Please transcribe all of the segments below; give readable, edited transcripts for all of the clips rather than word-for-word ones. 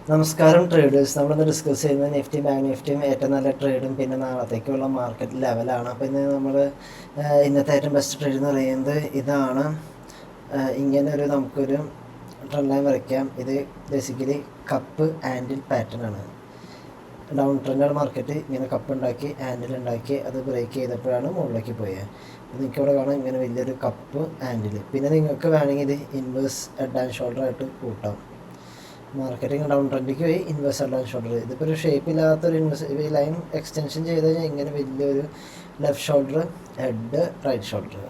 നമസ്കാരം ട്രേഡേഴ്സ്. നമ്മളിന്ന് ഡിസ്കസ് ചെയ്യുന്നത് നിഫ്റ്റി ബാങ്ക് നിഫ്റ്റിയും ഏറ്റവും നല്ല ട്രേഡും പിന്നെ നാളത്തേക്കുള്ള മാർക്കറ്റ് ലെവലാണ്. അപ്പോൾ ഇന്ന് നമ്മൾ ഇന്നത്തെ ഏറ്റവും ബെസ്റ്റ് ട്രേഡ് എന്ന് പറയുന്നത് ഇതാണ്. ഇങ്ങനെ നമുക്കൊരു ട്രെൻഡ് ലൈൻ വരയ്ക്കാം. ഇത് ബേസിക്കലി കപ്പ് ആൻഡിൽ പാറ്റേൺ ആണ്. ഡൗൺ ട്രെൻഡാണ് മാർക്കറ്റ്. ഇങ്ങനെ കപ്പ് ഉണ്ടാക്കി ആൻഡിൽ ഉണ്ടാക്കി അത് ബ്രേക്ക് ചെയ്തപ്പോഴാണ് മുകളിലേക്ക് പോയത്. നിങ്ങൾക്കിവിടെ കാണാം ഇങ്ങനെ വലിയൊരു കപ്പ് ആൻഡിൽ. പിന്നെ നിങ്ങൾക്ക് വേണമെങ്കിൽ ഇത് ഇൻവേഴ്സ് ഹെഡ് ആൻഡ് ഷോൾഡർ ആയിട്ട് കൂട്ടാം. മാർക്കറ്റിംഗ് ഡൗൺ ട്രെൻഡിലേക്ക് പോയി ഇൻവേഴ്സ് ഹെഡ് ആൻഡ് ഷോൾഡർ. ഇതിപ്പോൾ ഒരു ഷേപ്പില്ലാത്തൊരു ലൈൻ എക്സ്റ്റൻഷൻ ചെയ്ത് കഴിഞ്ഞാൽ ഇങ്ങനെ വലിയൊരു left shoulder head right shoulder.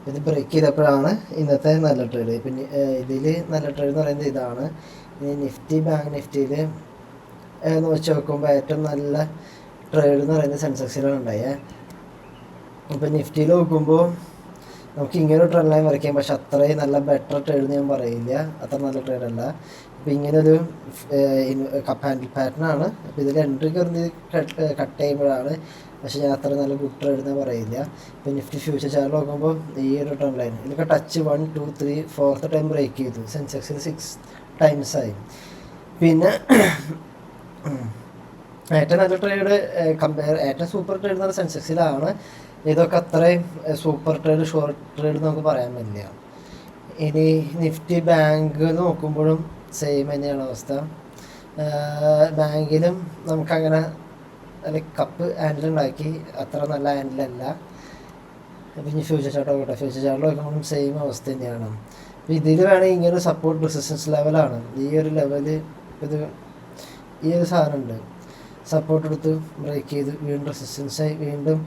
ഇത് ബ്രേക്ക് ചെയ്തപ്പോഴാണ് ഇന്നത്തെ നല്ല ട്രേഡ്. പിന്നെ ഇതിൽ നല്ല ട്രേഡ് എന്ന് പറയുന്നത് ഇതാണ്. ഈ നിഫ്റ്റി ബാങ്ക് നിഫ്റ്റിയിൽ വെച്ച് നോക്കുമ്പോൾ ഏറ്റവും നല്ല ട്രേഡ് എന്ന് പറയുന്നത് സെൻസെക്സിലാണ് ഉണ്ടായത്. അപ്പോൾ നിഫ്റ്റിയിൽ നോക്കുമ്പോൾ നമുക്ക് ഇങ്ങനെ ഒരു ട്രെൻഡ് ലൈൻ വരയ്ക്കാം. പക്ഷെ അത്രയും നല്ല ബെറ്റർ ട്രേഡ് ഞാൻ പറയില്ല, അത്ര നല്ല ട്രേഡല്ല. അപ്പോൾ ഇങ്ങനൊരു കപ്പ് ഹാൻഡിൽ പാറ്റേൺ ആണ്. അപ്പോൾ ഇതിൽ എൻട്രിക്ക് ഒരു കട്ട് ചെയ്യുമ്പോഴാണ്. പക്ഷേ ഞാൻ അത്ര നല്ല ഗുഡ് ട്രേഡ് എന്ന് പറയില്ല. ഇപ്പോൾ നിഫ്റ്റി ഫ്യൂച്ചർ ചാർട്ട് നോക്കുമ്പോൾ ഈ ഒരു ട്രെൻഡ് ലൈൻ ഇതിലൊക്കെ ടച്ച് 1 2 3 4th ടൈം ബ്രേക്ക് ചെയ്തു. സെൻസെക്സിൽ 6 times ആയി. പിന്നെ ഏറ്റവും നല്ല ട്രേഡ് ഏറ്റവും സൂപ്പർ ട്രേഡ് എന്ന് പറഞ്ഞാൽ സെൻസെക്സിലാണ്. ഇതൊക്കെ അത്രയും സൂപ്പർ ട്രേഡ് ഷോർട്ട് ട്രേഡ് നമുക്ക് പറയാൻ പറ്റില്ല. ഇനി നിഫ്റ്റി ബാങ്ക് നോക്കുമ്പോഴും സെയിം തന്നെയാണ് അവസ്ഥ. ബാങ്കിലും നമുക്കങ്ങനെ കപ്പ് ഹാൻഡിൽ ഉണ്ടാക്കി അത്ര നല്ല ഹാൻഡിലല്ല. പിന്നെ ഫ്യൂച്ചർ ചാർട്ട് നോക്കട്ടെ. ഫ്യൂച്ചർ ചാർട്ട് നോക്കുമ്പോഴും സെയിം അവസ്ഥ തന്നെയാണ്. അപ്പോൾ ഇതിൽ വേണമെങ്കിൽ ഇങ്ങനെ സപ്പോർട്ട് റെസിസ്റ്റൻസ് ലെവലാണ്. ഈ ഒരു ലെവല് ഇത് ഈ ഒരു സാധനം ഉണ്ട്. സപ്പോർട്ട് എടുത്ത് ബ്രേക്ക് ചെയ്ത് വീണ്ടും റെസിസ്റ്റൻസായി വീണ്ടും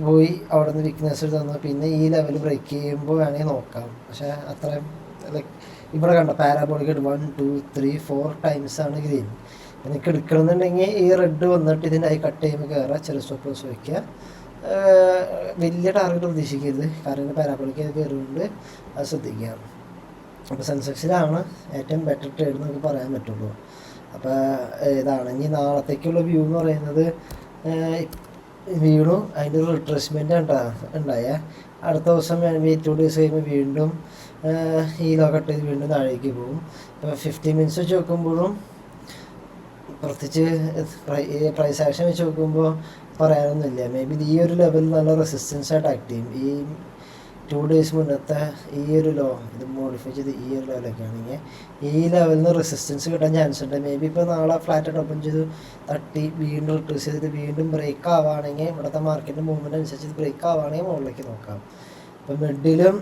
പോയി അവിടെ നിന്ന് വീക്ക്നെസ് തന്നു. പിന്നെ ഈ ലെവൽ ബ്രേക്ക് ചെയ്യുമ്പോൾ വേണമെങ്കിൽ നോക്കാം. പക്ഷേ അത്രയും ഇവിടെ കണ്ട പാരാബോളിക് 1 2 3 4 times ആണ് ഗ്രീൻ. എനിക്ക് എടുക്കണമെന്നുണ്ടെങ്കിൽ ഈ റെഡ് വന്നിട്ട് ഇതിൻ്റെ ആയി കട്ട് ചെയ്യുമ്പോൾ കയറുക, ചെറിയ സ്റ്റോപ്പ് ലോസ് വയ്ക്കുക. വലിയ ടാർഗറ്റ് പ്രതീക്ഷിക്കരുത്, കാരണം പാരാബോളിക് കയറുകൊണ്ട് അത് ശ്രദ്ധിക്കുക. അപ്പോൾ സെൻസെക്സിലാണ് ഏറ്റവും ബെറ്റർ ട്രേഡ് നമുക്ക് പറയാൻ പറ്റുള്ളൂ. അപ്പോൾ ഇതാണ് ഇനി നാളത്തേക്കുള്ള വ്യൂ എന്ന് പറയുന്നത്. വീണു അതിൻ്റെ ഒരു റിട്രേസ്മെൻ്റ് ഉണ്ടായ അടുത്ത ദിവസം 2 days കഴിയുമ്പോൾ വീണ്ടും ഈ ലോ കട്ട് ചെയ്ത് വീണ്ടും താഴേക്ക് പോകും. ഇപ്പോൾ 15 minutes വെച്ച് നോക്കുമ്പോഴും പ്രത്യേകിച്ച് പ്രൈസ് ആക്ഷൻ വെച്ച് നോക്കുമ്പോൾ പറയാനൊന്നുമില്ല. മേ ബി ഈ ഒരു ലെവൽ നല്ല റെസിസ്റ്റൻസ് ആയിട്ട് ആക്ട് ചെയ്യും. ഈ 2 days മുന്നത്തെ ഈ ഒരു ലോ ഇത് മോഡിഫൈ ചെയ്ത് ഈ ഒരു ലെവലൊക്കെ ആണെങ്കിൽ ഈ ലെവലിൽ നിന്ന് റെസിസ്റ്റൻസ് കിട്ടാൻ ചാൻസ് ഉണ്ട്. മേ ബി ഇപ്പോൾ നാളെ ഫ്ലാറ്റായിട്ട് ഓപ്പൺ ചെയ്ത് തട്ടി വീണ്ടും റിട്രേസ് ചെയ്തിട്ട് വീണ്ടും ബ്രേക്ക് ആവുകയാണെങ്കിൽ ഇവിടുത്തെ മാർക്കറ്റിൻ്റെ മൂവ്മെൻറ്റ് അനുസരിച്ച് ഇത് ബ്രേക്ക് ആവുകയാണെങ്കിൽ മുകളിലേക്ക് നോക്കാം. ഇപ്പം മിഡിലും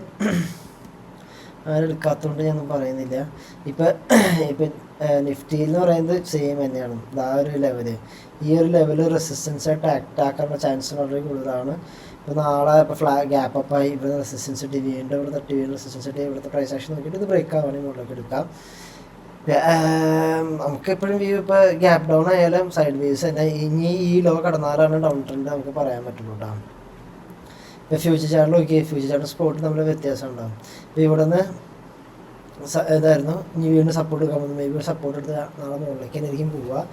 അങ്ങനെ എടുക്കാത്തതുകൊണ്ട് ഞാനൊന്നും പറയുന്നില്ല. ഇപ്പം നിഫ്റ്റിയിൽ എന്ന് പറയുന്നത് സെയിം തന്നെയാണ്. ആ ഒരു ലെവല് ഈ ഒരു ലെവല് റെസിസ്റ്റൻസ് ആയിട്ട് ആക്ട് ആക്കാനുള്ള ചാൻസ് വളരെ കൂടുതലാണ്. ഇപ്പോൾ നാളെ ഇപ്പോൾ ഗ്യാപ്പ് അപ്പായി ഇവിടെ റെസിസ്റ്റൻസ് ഇട്ട് വീണ്ടും ഇവിടെ തട്ടി വീണ്ടും റെസിസ്റ്റൻസ് ഇട്ട് ഇവിടുത്തെ പ്രൈസ് ആക്ഷൻ നോക്കിയിട്ട് ഇത് ബ്രേക്ക് ആവുകയാണെങ്കിൽ മുകളിലേക്ക് എടുക്കാം. നമുക്കെപ്പോഴും വ്യൂ ഇപ്പോൾ ഗ്യാപ്പ് ഡൗൺ ആയാലും സൈഡ് വേസ് തന്നെ. ഇനി ഈ ലോ കടന്നാലാണ് ഡൗൺ ട്രെൻഡ് നമുക്ക് പറയാൻ പറ്റുള്ളൂ കേട്ടോ. ഇപ്പോൾ ഫ്യൂച്ചർ ചാർട്ട് നോക്കി, ഫ്യൂച്ചർ ചാർട്ട് സ്പോട്ട് നമ്മൾ വ്യത്യാസം ഉണ്ടാകും. ഇപ്പോൾ ഇവിടെ നിന്ന് ഇതായിരുന്നു, ഇനി വീണ്ടും സപ്പോർട്ട് എടുക്കാൻ പോകുന്നത്. മേ ബി സപ്പോർട്ട് എടുത്ത് നാളെ മുകളിലേക്ക് തന്നെ ആയിരിക്കും പോവുക.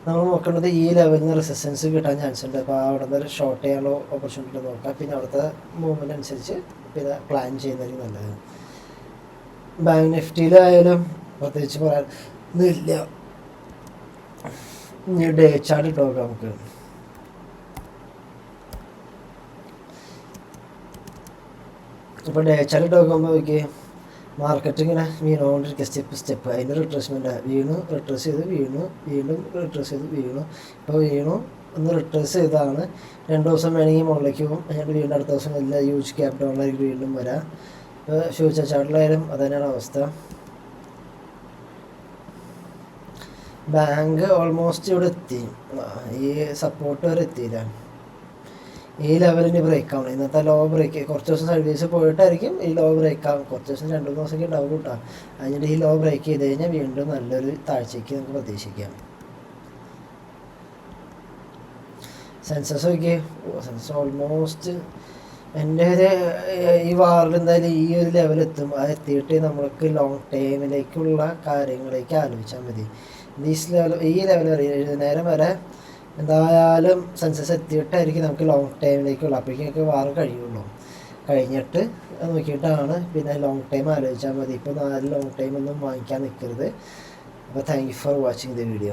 നമ്മൾ നോക്കേണ്ടത് ഈ ലെവലിൽ നിന്ന് റെസിസ്റ്റൻസ് കിട്ടാൻ ചാൻസ് ഉണ്ട്. അപ്പോൾ അവിടെ നിന്ന് ഷോർട്ട് ചെയ്യാനുള്ള ഓപ്പർച്യൂണിറ്റി നോക്കാം. പിന്നെ അവിടുത്തെ മൂവ്മെൻറ്റ് അനുസരിച്ച് പിന്നെ പ്ലാൻ ചെയ്യുന്നതായിരിക്കും നല്ലത്. ബാങ്ക് നിഫ്റ്റിയിലായാലും പ്രത്യേകിച്ച് പറയാനൊന്നുമില്ല. ഇനി ഡേ ചാർട്ട് ഇട്ട് നോക്കാം നമുക്ക്. ഇപ്പോൾ ഡേ ചാർട്ട് ഇട്ട് നോക്കുമ്പോൾ നോക്കി മാർക്കറ്റ് ഇങ്ങനെ വീണുകൊണ്ടിരിക്കുക സ്റ്റെപ്പ് അതിൻ്റെ റിട്രേസ്മെൻറ്റ് വീണു റിട്രേസ് ചെയ്ത് വീണു വീണ്ടും റിട്രേസ് ചെയ്ത് വീണു. ഇപ്പോൾ വീണു ഒന്ന് റിട്രേസ് ചെയ്താണ്. 2 ദിവസം വേണമെങ്കിൽ മുകളിലേക്ക് പോകും. എന്നിട്ട് വീണ്ടും അടുത്ത ദിവസം എല്ലാ ഹ്യൂജ് ക്യാപ് ഡൗണിലേക്ക് വീണ്ടും വരാം. ഇപ്പോൾ ഫ്യൂച്ചർ ചാർട്ടിലായാലും അത് തന്നെയാണ് അവസ്ഥ. ബാങ്ക് ഓൾമോസ്റ്റ് ഇവിടെ എത്തി. ഈ സപ്പോർട്ട് വരെ എത്തിയില്ല. ഈ ലെവലിന് ബ്രേക്ക് ആവണം. ഇന്നത്തെ ലോ ബ്രേക്ക് കുറച്ച് ദിവസം സർവീസ് പോയിട്ടായിരിക്കും ഈ ലോ ബ്രേക്ക് ആവും. കുറച്ച് ദിവസം 2-3 ദിവസമൊക്കെ ഉണ്ടാവും കേട്ടോ. അതിൻ്റെ ഈ ലോ ബ്രേക്ക് ചെയ്ത് കഴിഞ്ഞാൽ വീണ്ടും നല്ലൊരു താഴ്ചയ്ക്ക് നമുക്ക് പ്രതീക്ഷിക്കാം. സെൻസസ് നോക്കി, സെൻസസ് ഓൾമോസ്റ്റ് എൻ്റെ ഒരു ഈ വാറിൽ എന്തായാലും ഈ ഒരു ലെവലെത്തും. അത് എത്തിയിട്ട് നമ്മൾക്ക് ലോങ് ടൈമിലേക്കുള്ള കാര്യങ്ങളിലേക്ക് ആലോചിച്ചാൽ മതി. ഈ ലെവൽ നേരം വരെ എന്തായാലും സെൻസസ് എത്തിയിട്ടായിരിക്കും നമുക്ക് ലോങ് ടൈമിലേക്കുള്ള. അപ്പോഴേക്കൊക്കെ വാർ കഴിയുള്ളൂ. കഴിഞ്ഞിട്ട് നോക്കിയിട്ടാണ് പിന്നെ ലോങ് ടൈം ആലോചിച്ചാൽ മതി. ഇപ്പോൾ 4 ലോങ് ടൈം ഒന്നും വാങ്ങിക്കാൻ നിൽക്കരുത്. അപ്പോൾ thank you for watching the video.